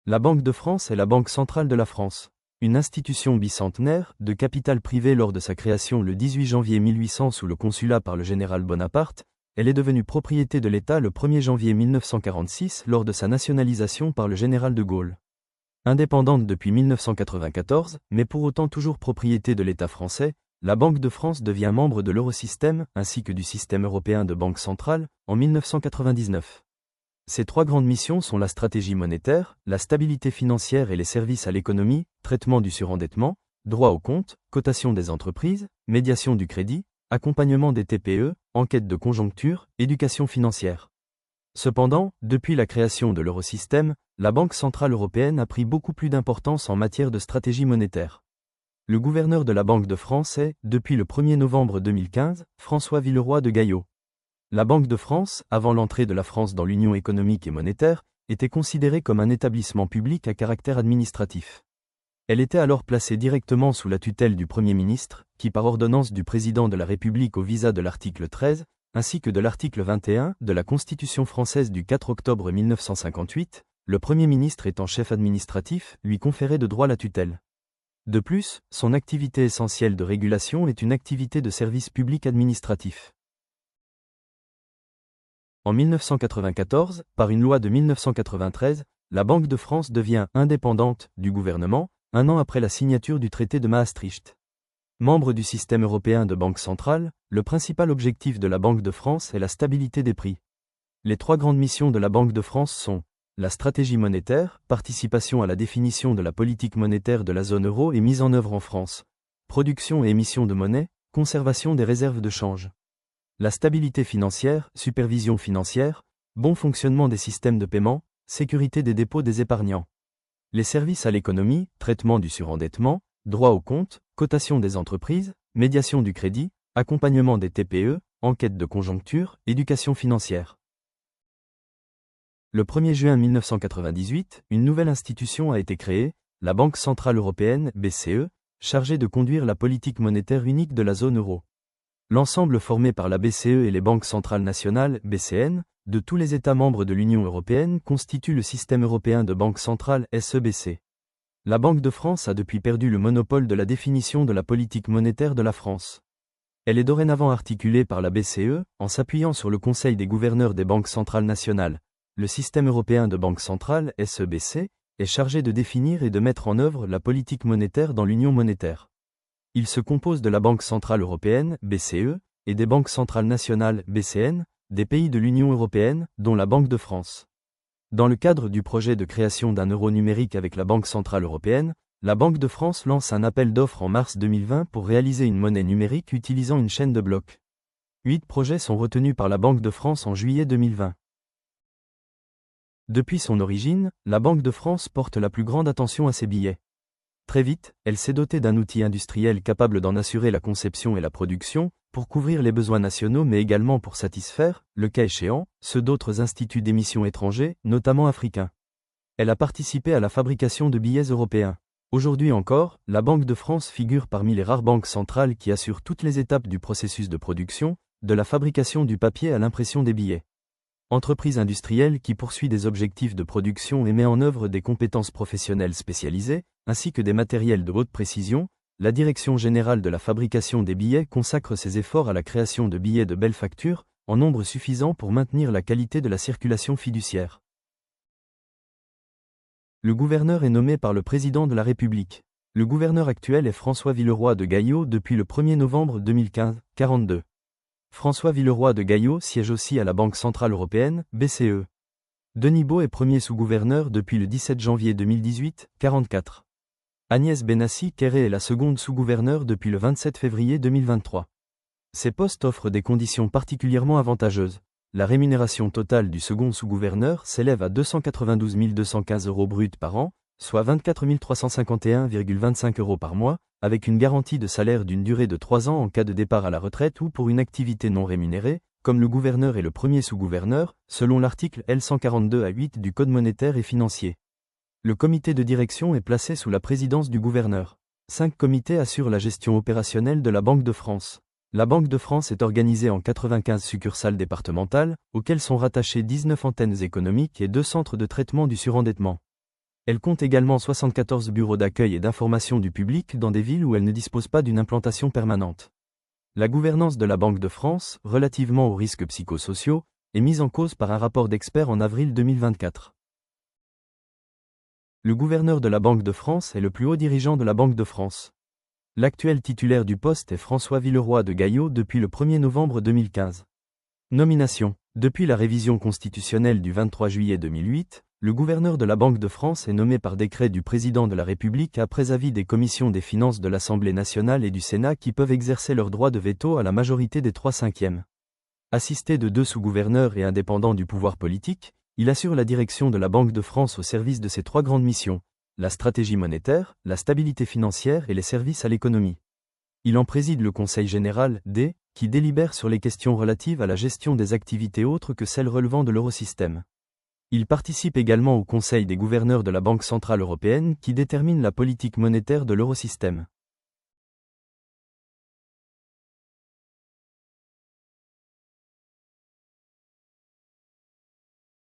La Banque de France est la banque centrale de la France. Une institution bicentenaire, de capital privé lors de sa création le 18 janvier 1800 sous le consulat par le général Bonaparte, elle est devenue propriété de l'État le 1er janvier 1946 lors de sa nationalisation par le général de Gaulle. Indépendante depuis 1994, mais pour autant toujours propriété de l'État français, la Banque de France devient membre de l'Eurosystème ainsi que du système européen de banque centrale en 1999. Ces trois grandes missions sont la stratégie monétaire, la stabilité financière et les services à l'économie, traitement du surendettement, droit au compte, cotation des entreprises, médiation du crédit, accompagnement des TPE, enquête de conjoncture, éducation financière. Cependant, depuis la création de l'Eurosystème, la Banque centrale européenne a pris beaucoup plus d'importance en matière de stratégie monétaire. Le gouverneur de la Banque de France est, depuis le 1er novembre 2015, François Villeroy de Gaillot. La Banque de France, avant l'entrée de la France dans l'Union économique et monétaire, était considérée comme un établissement public à caractère administratif. Elle était alors placée directement sous la tutelle du Premier ministre, qui par ordonnance du Président de la République au visa de l'article 13, ainsi que de l'article 21 de la Constitution française du 4 octobre 1958, le Premier ministre étant chef administratif, lui conférait de droit la tutelle. De plus, son activité essentielle de régulation est une activité de service public administratif. En 1994, par une loi de 1993, la Banque de France devient indépendante du gouvernement, un an après la signature du traité de Maastricht. Membre du système européen de banque centrale, le principal objectif de la Banque de France est la stabilité des prix. Les trois grandes missions de la Banque de France sont la stratégie monétaire, participation à la définition de la politique monétaire de la zone euro et mise en œuvre en France, production et émission de monnaie, conservation des réserves de change. La stabilité financière, supervision financière, bon fonctionnement des systèmes de paiement, sécurité des dépôts des épargnants. Les services à l'économie, traitement du surendettement, droit au compte, cotation des entreprises, médiation du crédit, accompagnement des TPE, enquête de conjoncture, éducation financière. Le 1er juin 1998, une nouvelle institution a été créée, la Banque centrale européenne, BCE, chargée de conduire la politique monétaire unique de la zone euro. L'ensemble formé par la BCE et les banques centrales nationales, BCN, de tous les États membres de l'Union européenne constitue le système européen de banque centrale SEBC. La Banque de France a depuis perdu le monopole de la définition de la politique monétaire de la France. Elle est dorénavant articulée par la BCE, en s'appuyant sur le Conseil des gouverneurs des banques centrales nationales. Le système européen de banque centrale, SEBC, est chargé de définir et de mettre en œuvre la politique monétaire dans l'Union monétaire. Il se compose de la Banque centrale européenne, BCE, et des banques centrales nationales, BCN, des pays de l'Union européenne, dont la Banque de France. Dans le cadre du projet de création d'un euro numérique avec la Banque centrale européenne, la Banque de France lance un appel d'offres en mars 2020 pour réaliser une monnaie numérique utilisant une chaîne de blocs. 8 projets sont retenus par la Banque de France en juillet 2020. Depuis son origine, la Banque de France porte la plus grande attention à ses billets. Très vite, elle s'est dotée d'un outil industriel capable d'en assurer la conception et la production, pour couvrir les besoins nationaux mais également pour satisfaire, le cas échéant, ceux d'autres instituts d'émission étrangers, notamment africains. Elle a participé à la fabrication de billets européens. Aujourd'hui encore, la Banque de France figure parmi les rares banques centrales qui assurent toutes les étapes du processus de production, de la fabrication du papier à l'impression des billets. Entreprise industrielle qui poursuit des objectifs de production et met en œuvre des compétences professionnelles spécialisées, ainsi que des matériels de haute précision, la Direction générale de la fabrication des billets consacre ses efforts à la création de billets de belle facture, en nombre suffisant pour maintenir la qualité de la circulation fiduciaire. Le gouverneur est nommé par le Président de la République. Le gouverneur actuel est François Villeroy de Gaillot depuis le 1er novembre 2015, 42. François Villeroy de Gaillot siège aussi à la Banque centrale européenne, BCE. Denis Baud est premier sous-gouverneur depuis le 17 janvier 2018, 44. Agnès Benassi-Kéré est la seconde sous-gouverneure depuis le 27 février 2023. Ces postes offrent des conditions particulièrement avantageuses. La rémunération totale du second sous-gouverneur s'élève à 292 215 € bruts par an, soit 24 351,25 € par mois, avec une garantie de salaire d'une durée de 3 ans en cas de départ à la retraite ou pour une activité non rémunérée, comme le gouverneur et le premier sous-gouverneur, selon l'article L142-8 du Code monétaire et financier. Le comité de direction est placé sous la présidence du gouverneur. 5 comités assurent la gestion opérationnelle de la Banque de France. La Banque de France est organisée en 95 succursales départementales, auxquelles sont rattachées 19 antennes économiques et 2 centres de traitement du surendettement. Elle compte également 74 bureaux d'accueil et d'information du public dans des villes où elle ne dispose pas d'une implantation permanente. La gouvernance de la Banque de France, relativement aux risques psychosociaux, est mise en cause par un rapport d'experts en avril 2024. Le gouverneur de la Banque de France est le plus haut dirigeant de la Banque de France. L'actuel titulaire du poste est François Villeroy de Gaillot depuis le 1er novembre 2015. Nomination. Depuis la révision constitutionnelle du 23 juillet 2008, le gouverneur de la Banque de France est nommé par décret du président de la République après avis des commissions des finances de l'Assemblée nationale et du Sénat qui peuvent exercer leur droit de veto à la majorité des 3/5. Assisté de 2 sous-gouverneurs et indépendant du pouvoir politique, il assure la direction de la Banque de France au service de ses 3 grandes missions, la stratégie monétaire, la stabilité financière et les services à l'économie. Il en préside le Conseil général, qui délibère sur les questions relatives à la gestion des activités autres que celles relevant de l'eurosystème. Il participe également au Conseil des gouverneurs de la Banque centrale européenne qui détermine la politique monétaire de l'eurosystème.